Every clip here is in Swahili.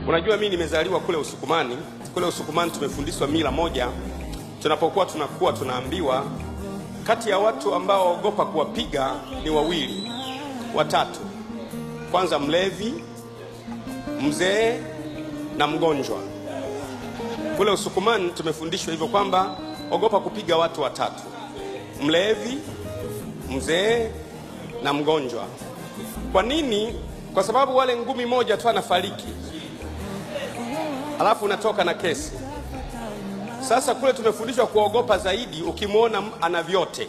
Unajua mimi nimezaliwa kule Usukumani. Kule Usukumani tumefundishwa mila moja. Tunapokuwa tunakuwa tunaambiwa kati ya watu ambao waogopa kuwapiga ni wawili, watatu. Kwanza mlevi, mzee na mgonjwa. Kule Usukumani tumefundishwa hivyo kwamba ogopa kupiga watu watatu: mlevi, mzee na mgonjwa. Kwa nini? Kwa sababu wale ngumi moja tu anafariki, alafu unatoka na kesi. Sasa kule tumefundishwa kuogopa zaidi. Ukimwona ana vyote,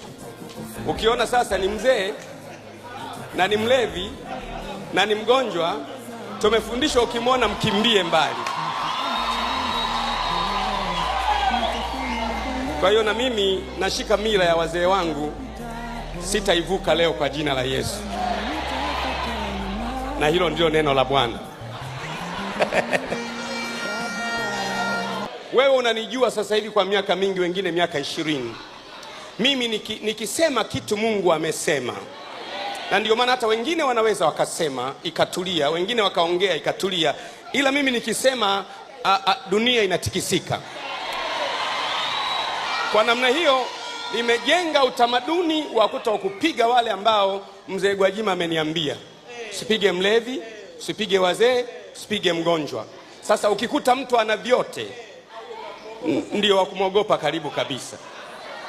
ukiona sasa ni mzee na ni mlevi na ni mgonjwa, tumefundishwa ukimwona mkimbie mbali. Kwa hiyo na mimi nashika mila ya wazee wangu, sitaivuka leo kwa jina la Yesu. Na hilo ndio neno la Bwana. Wewe unanijua sasa hivi kwa miaka mingi, wengine miaka 20. Mimi nikisema kitu Mungu amesema. Na ndio maana hata wengine wanaweza wakasema ikatulia, wengine wakaongea ikatulia, ila mimi nikisema dunia inatikisika. Kwa namna hiyo nimejenga utamaduni wa kutokupiga wale ambao mzee Gwajima ameniambia. Usipige mlevi, usipige wazee, usipige mgonjwa. Sasa ukikuta mtu ana vyote, ndio wa kumwogopa karibu kabisa.